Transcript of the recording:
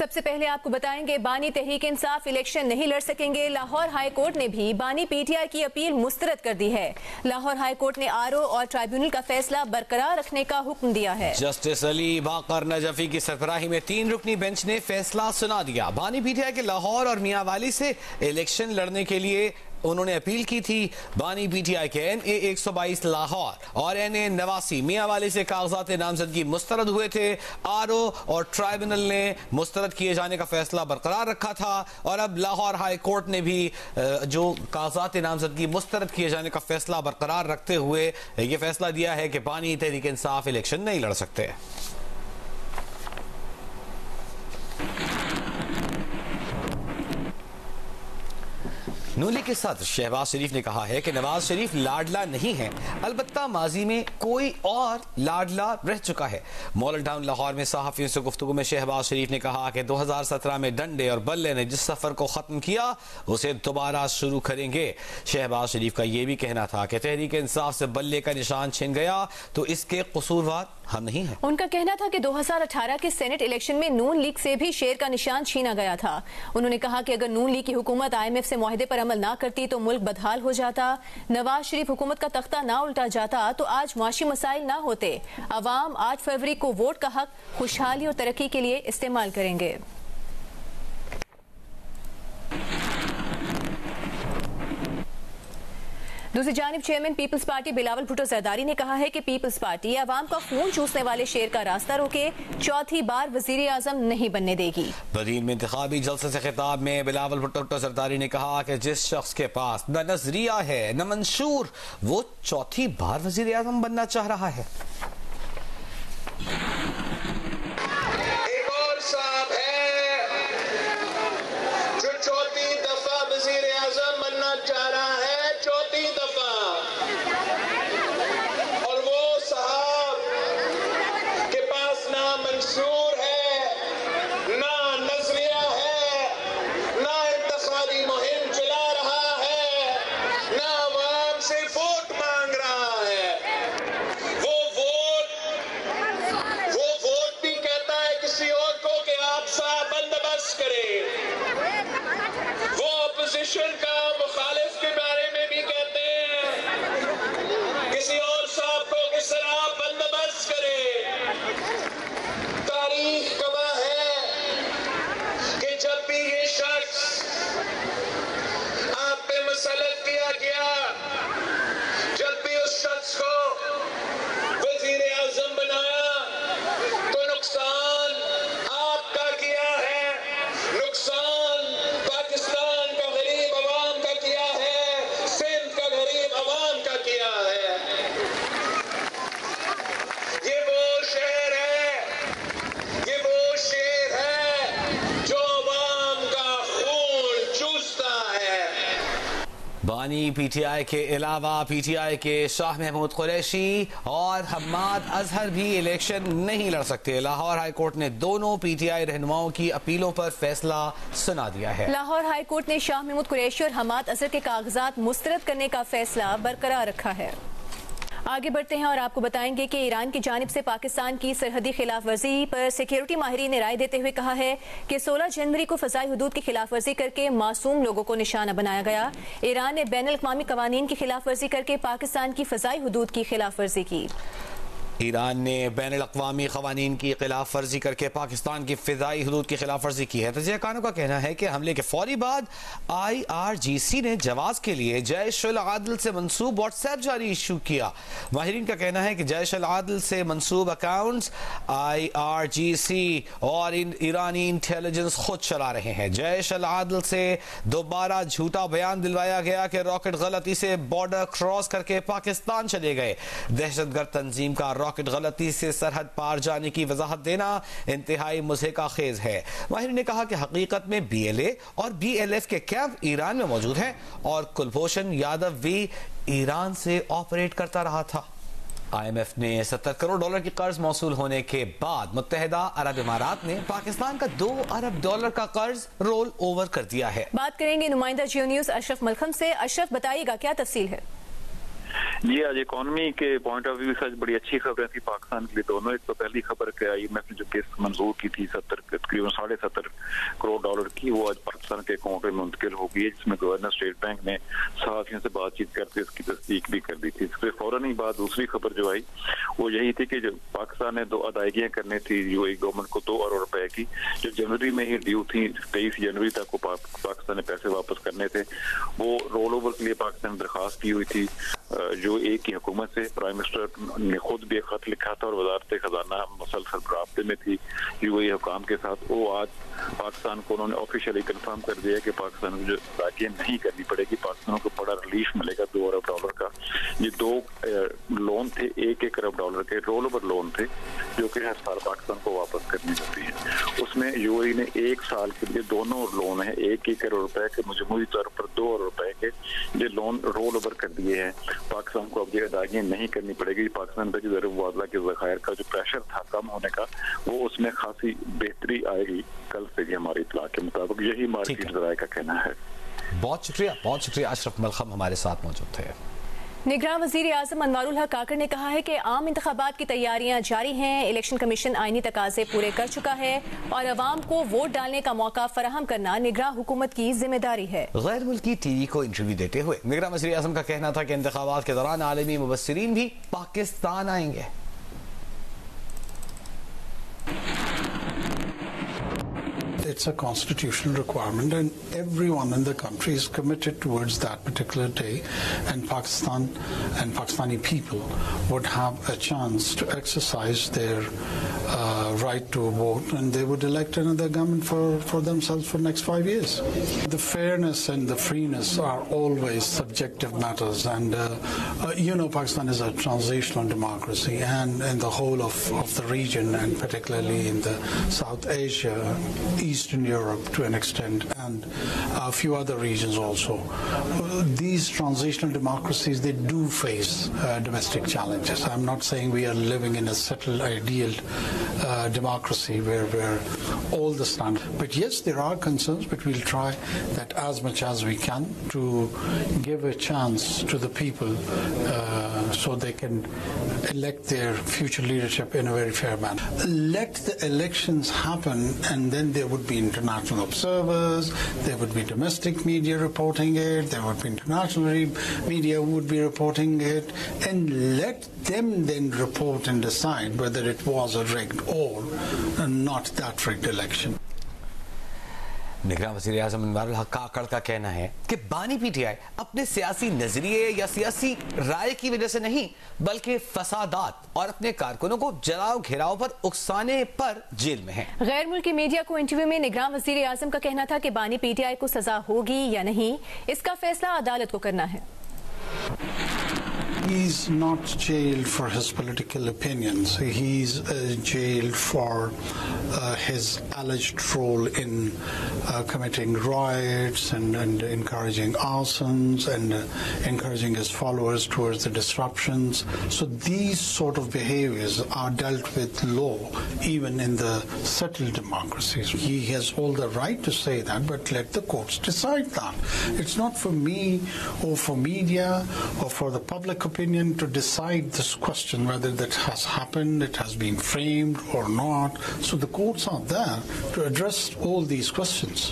सबसे पहले आपको बताएंगे बानी तहरीक इंसाफ इलेक्शन नहीं लड़ सकेंगे। लाहौर हाई कोर्ट ने भी बानी पीटीआई की अपील मुस्तरद कर दी है। लाहौर हाई कोर्ट ने आरओ और ट्राइब्यूनल का फैसला बरकरार रखने का हुक्म दिया है। जस्टिस अली बाकर नजफी की सरबराही में 3 रुकनी बेंच ने फैसला सुना दिया। बानी पीटीआई के लाहौर और मियांवाली से इलेक्शन लड़ने के लिए उन्होंने अपील की थी। बानी पीटीआई के NA 122 लाहौर और NA 89 मियांवाली से कागजात नामजदगी मुस्तरद हुए थे। आरओ और ट्राइब्यूनल ने मुस्तरद किए जाने का फैसला बरकरार रखा था और अब लाहौर हाई कोर्ट ने भी जो कागजात नामजदगी मुस्तरद किए जाने का फैसला बरकरार रखते हुए यह फैसला दिया है कि बानी तहरीक इंसाफ इलेक्शन नहीं लड़ सकते। नून लीग के सदर शहबाज शरीफ ने कहा है कि नवाज शरीफ लाडला नहीं है, अलबत्ता माजी में कोई और लाडला रह चुका है। मॉडल टाउन लाहौर में सहाफियों से गुफ्तगू में शहबाज शरीफ ने कहा कि 2017 में डंडे और बल्ले ने जिस सफर को खत्म किया उसे दोबारा शुरू करेंगे। शहबाज शरीफ का यह भी कहना था कि तहरीक इंसाफ से बल्ले का निशान छिन गया तो इसके कसूरवार हम नहीं हैं। उनका कहना था कि 2018 के सेनेट इलेक्शन में नून लीग से भी शेर का निशान छीना गया था। उन्होंने कहा कि अगर नून लीग की हुकूमत IMF से मुआहदे पर अमल ना करती तो मुल्क बदहाल हो जाता। नवाज शरीफ हुकूमत का तख्ता ना उल्टा जाता तो आज माशी मसाइल ना होते। अवाम 8 फरवरी को वोट का हक खुशहाली और तरक्की के लिए इस्तेमाल करेंगे। दूसरी जानिब chairman Peoples Party Bilawal Bhutto Zardari ने कहा है कि पीपल्स पार्टी अवाम का खून चूसने वाले शेर का रास्ता रोके, चौथी बार वजीर आजम नहीं बनने देगी। बरीन में इंतखाबी जलसे से खिताब में बिलावल भुट्टो जरदारी ने कहा कि जिस शख्स के पास न नजरिया है न मंशूर, वो चौथी बार वजीर आजम बनना चाह रहा है। एक और साहब है जो चौथी दफा वजीर आजम बनना चाह रहा है, चौथी दफा। और वो साहब के पास ना मंशूर है, ना नजरिया है, ना इंतखाबी मुहिम चला रहा है, ना आवाम से वोट मांग रहा है। वो वोट भी कहता है किसी और को कि आप साहब बंदोबस्त करें। वो अपोजिशन का मुखालिफ के बारे में भी कहते हैं किसी और साहब को किस तरह बंदोबस्त करें। तारीख गवाह है कि जब भी ये शख्स आप पे मुसल्लत किया गया, जब भी उस शख्स को वजीर आजम बनाया तो नुकसान आपका किया है, नुकसान पाकिस्तान का गरीब अवाम का किया है, सिंध का गरीब अवाम का किया है। ये वो शेर है, ये वो शेर है जो अवाम का खून चूसता है। बानी पीटीआई के अलावा पीटीआई के शाह महमूद कुरैशी और हम्माद अजहर भी इलेक्शन नहीं लड़ सकते। लाहौर हाई कोर्ट ने दोनों पीटीआई रहनुमाओं की अपीलों पर फैसला सुना दिया है। लाहौर हाई कोर्ट ने शाह महमूद कुरैशी और हम्माद अजहर के कागजात मुस्तरद करने का फैसला बरकरार रखा है। आगे बढ़ते हैं और आपको बताएंगे कि ईरान की जानिब से पाकिस्तान की सरहदी खिलाफ वर्जी पर सिक्योरिटी माहिरीन ने राय देते हुए कहा है कि 16 जनवरी को फजाई हुदूद की खिलाफ वर्जी करके मासूम लोगों को निशाना बनाया गया। ईरान ने बैनुल अक़वामी कवानीन की खिलाफ वर्जी करके पाकिस्तान की फजाई हुदूद की खिलाफ वर्जी की। ईरान ने बैनुल अक़वामी क़वानीन की खिलाफ वर्जी करके पाकिस्तान की फ़िज़ाई हुदूद की खिलाफ वर्जी की है। तजियाकारों का कहना है कि हमले के फौरी बाद IRGC ने जवाब के लिए जैश अल आदिल से मंसूब व्हाट्सएप जारी इशू किया। माहिरीन का कहना है कि जैश अल आदिल से मंसूब अकाउंट्स IRGC और ईरानी इंटेलिजेंस खुद चला रहे हैं। जैश अल आदिल से दोबारा झूठा बयान दिलवाया गया कि रॉकेट गलती से बॉर्डर क्रॉस करके पाकिस्तान चले गए। दहशतगर्द तंजीम का रॉकेट गलती से सरहद पार जाने की वजाहत देना इंतहाई मुज़हिका खेज है। माहिर ने कहा कि हकीकत में BLA और BLF के कैंप ईरान में मौजूद हैं और कुलभूषण यादव भी ईरान से ऑपरेट करता रहा था। IMF ने $70 करोड़ की कर्ज मौसूल होने के बाद मुत्तहिदा अरब इमारात ने पाकिस्तान का $2 अरब का कर्ज रोल ओवर कर दिया है। बात करेंगे नुमाइंदा जियो न्यूज अशरफ मलखम से। अशरफ, बताइएगा क्या तफसील है? जी, आज इकोनॉमी के पॉइंट ऑफ व्यू से बड़ी अच्छी खबरें थी पाकिस्तान के लिए दोनों। एक तो पहली खबर के IMF ने जो केस मंजूर की थी तकरीबन $70.5 करोड़ की, वो आज पाकिस्तान के अकाउंट में मुंतकिल हो गई है, जिसमें गवर्नर स्टेट बैंक ने सहाफियों से बातचीत करके इसकी तस्दीक भी कर दी थी। इसके फौरन ही बाद दूसरी खबर जो आई वो यही थी कि जो पाकिस्तान ने 2 अदायगियां करनी थी UAE गवर्नमेंट को $2 अरब की, जो जनवरी में ही ड्यू थी, 23 जनवरी तक को पाकिस्तान ने पैसे वापस करने थे। वो रोल ओवर के लिए पाकिस्तान ने दरखास्त की हुई थी UAE की हुकूमत से। प्राइम मिनिस्टर ने खुद भी एक खत लिखा था और वजारत खजाना मुसलसल राब्ते में थी UAE हुकाम के साथ। वो आज पाकिस्तान को उन्होंने ऑफिशियली कंफर्म कर दिया कि पाकिस्तान को जो अदायगियां नहीं करनी पड़ेगी, पाकिस्तान को बड़ा रिलीफ मिलेगा $2 अरब का। ये 2 लोन थे $1 अरब के, रोल ओवर लोन थे, जो कि हर साल पाकिस्तान को वापस करनी होती है। उसमें UAE ने 1 साल के लिए दोनों लोन है $1 अरब के, मजमूई तौर पर $2 अरब के ये लोन रोल ओवर कर दिए हैं। पाकिस्तान को अब ये अदायगियां नहीं करनी पड़ेगी। पाकिस्तान पर जो ज़र मुबादला के ज़खायर का जो प्रेशर था कम होने का, वो उसमें खासी बेहतरी आएगी कल से भी हमारी इत्तला के मुताबिक, यही मार्केट ज़राए का कहना है। बहुत शुक्रिया अशरफ मलखम हमारे साथ मौजूद थे। निगरान वज़ीर आज़म अनवारुल हक काकड़ ने कहा है कि आम इंतखाबात की तैयारियां जारी हैं, इलेक्शन कमीशन आईनी तकाजे पूरे कर चुका है और अवाम को वोट डालने का मौका फराहम करना निगरान हुकूमत की जिम्मेदारी है। गैर मुल्की TV को इंटरव्यू देते हुए निगरान वज़ीर आज़म का कहना था कि इंतखाबात के दौरान आलमी मुबस्सिरीन भी पाकिस्तान आएंगे। It's a constitutional requirement and everyone in the country is committed towards that particular day, and Pakistan and Pakistani people would have a chance to exercise their right to vote, and they would elect another government for themselves for the next 5 years. The fairness and the freeness are always subjective matters, and Pakistan is a transitional democracy, and in the whole of the region, and particularly in the South Asia, Eastern Europe to an extent, and a few other regions also. These transitional democracies, they do face domestic challenges. I'm not saying we are living in a settled, ideal democracy where all the standards, but yes, there are concerns, but we'll try that as much as we can to give a chance to the people so they can elect their future leadership in a very fair manner. Let the elections happen, and then there would be international observers, there would be domestic media reporting it, there would be international media who would be reporting it, and let them then report and decide whether it was a rigged or not that rigged election. निगरान वज़ीर आज़म अनवारुल हक काकड़ का कहना है कि बानी PTI अपने सियासी नजरिए या सियासी राय की वजह से नहीं, बल्कि फसादात और अपने कारकुनों को जलाओ घेराव पर उकसाने पर जेल में है। गैर मुल्की मीडिया को इंटरव्यू में निगरान वज़ीर आज़म का कहना था कि बानी PTI को सजा होगी या नहीं, इसका फैसला अदालत को करना है। He's not jailed for his political opinions. He's jailed for his alleged role in committing riots and encouraging arsons and encouraging his followers towards the disruptions. So these sort of behaviors are dealt with law, even in the settled democracies. He has all the right to say that, but let the courts decide that. It's not for me or for media or for the public opinion to decide this question, whether that has happened, it has been framed or not. So the courts are there to address all these questions.